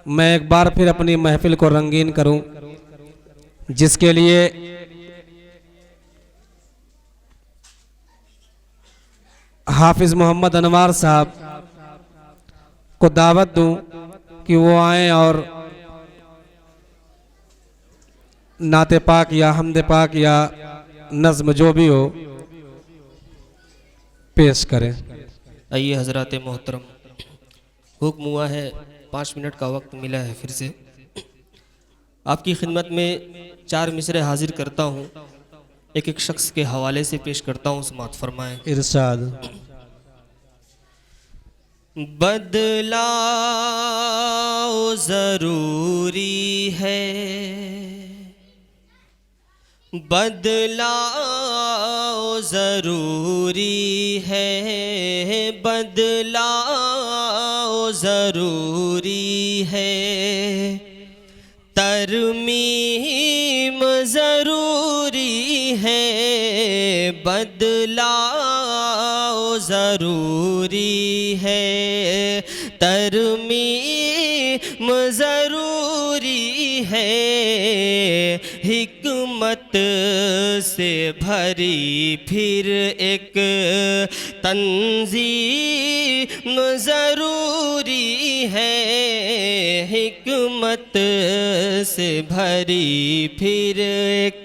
मैं एक बार फिर अपनी महफिल को रंगीन करूं, जिसके लिए हाफिज मोहम्मद अनवार साहब को दावत दूं कि वो आए और नाते पाक या हमदे पाक या नज़्म जो भी हो पेश करें। आइए हजरात मोहतरम, हुक्म हुआ है 5 मिनट का वक्त मिला है। फिर से आपकी खिदमत में 4 मिसरे हाजिर करता हूँ, एक एक शख्स के हवाले से पेश करता हूँ। समात फरमाएं। इरशाद। बदलाव ज़रूरी है, बदलाव ज़रूरी है, बदलाव ज़रूरी है, तरमीम ज़रूरी है, बदलाव ज़रूरी है, तरमीम ज़रूरी है, हिकमत से भरी फिर एक तंज़ीम ज़रूरी है, हिकमत से भरी फिर एक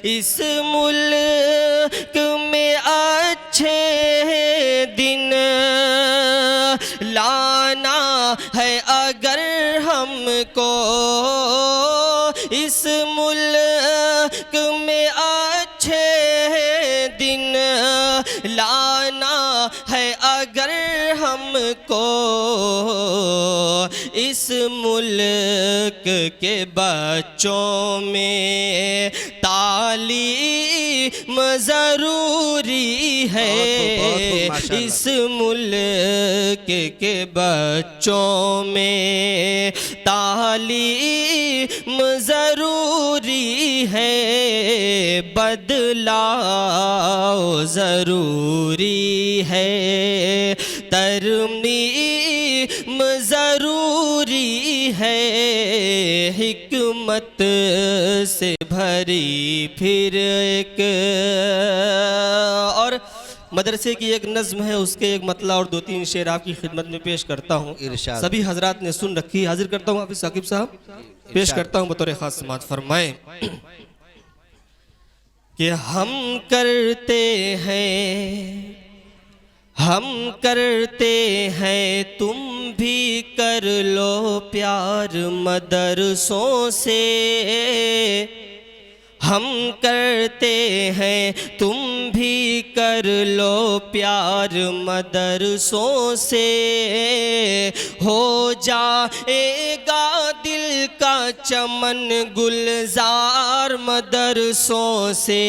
इस मुल्क में अच्छे दिन लाना है अगर हमको, इस मुल्क में अच्छे दिन लाना है अगर हमको, इस मुल्क के बच्चों में तालीम ज़रूरी है, इस मुल्क के बच्चों में तालीम ज़रूरी है, बदलाव ज़रूरी है, तरमीम ज़रूरी है, हिकमत से भरी फिर एक। और मदरसे की एक नज़्म है, उसके एक मतला और 2-3 शेर आपकी खिदमत में पेश करता हूँ। सभी हजरात ने सुन रखी, हाजिर करता हूँ। हाफिज साकिब साहब पेश करता हूँ बतौर खास। समात फरमाएं कि हम करते हैं, हम करते हैं, तुम भी कर लो प्यार मदरसों से, हम करते हैं, तुम भी कर लो प्यार मदरसों से, हो जाएगा दिल का चमन गुलजार मदरसों से,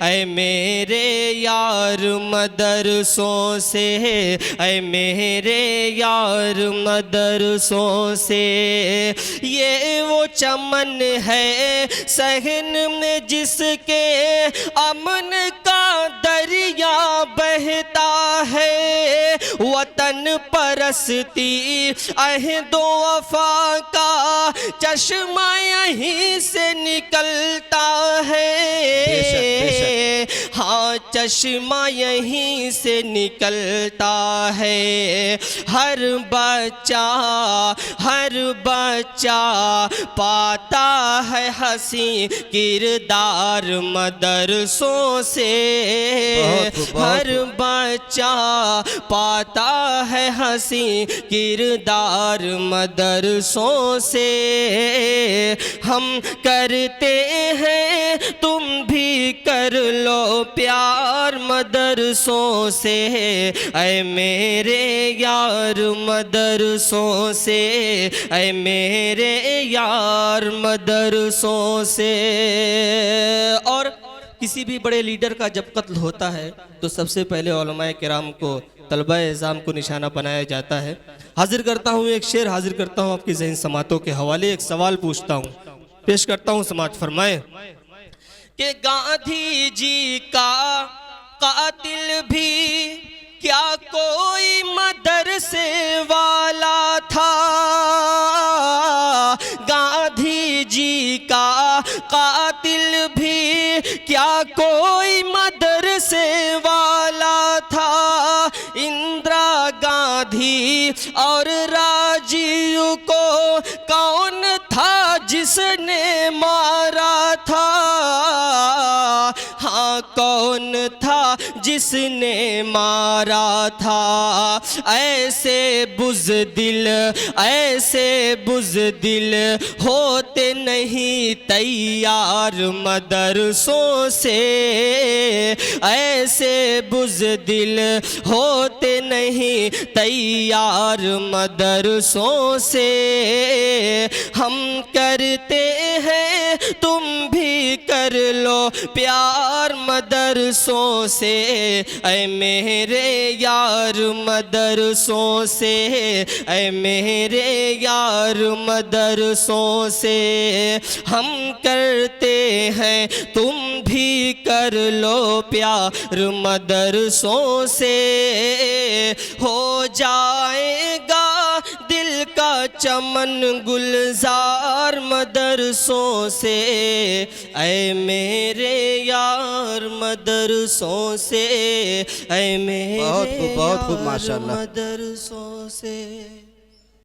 ऐ मेरे यार मदरसों से, ऐ मेरे यार मदरसों से, ये वो चमन है सहन में जिसके अमन का दरिया बहता है, वतन परस्ती अहदो वफा का चश्मा यहीं से निकलता है, हाँ चश्मा यहीं से निकलता है, हर बच्चा पाता है हंसी किरदार मदरसों से, हर बच्चा पाता है हंसी किरदार मदरसों से, हम करते हैं तुम भी कर लो प्यार मदरसों से, ऐ मेरे यार मदरसों से, ऐ मेरे यार मदरसों से। और किसी भी बड़े लीडर का जब कत्ल होता है तो सबसे पहले उलमाए किराम को, तलबा इज़ाम को निशाना बनाया जाता है। हाजिर करता हूँ एक शेर, हाजिर करता हूँ आपकी ज़हन समातों के हवाले, एक सवाल पूछता हूँ, पेश करता हूँ। समात फरमाएं कि गांधी जी का कातिल भी क्या कोई मदरसे वाला था, राजीव को कौन था जिसने मारा था, हाँ कौन था जिसने मारा था। ऐसे बुज़दिल होते नहीं तैयार मदरसों से, ऐसे बुज़दिल होते नहीं तैयार मदरसों से। हम करते हैं तुम भी कर लो प्यार मदरसों से, ऐ मेरे यार मदरसों से, ऐ मेरे यार मदरसों से। हम करते हैं तुम भी कर लो प्यार मदरसों से। हो जाएगा दिल का चमन गुलजार मदरसों से, ऐ मेरे यार मदरसों से, ऐ मेरे बहुत खूब माशाअल्लाह। मदरसों से।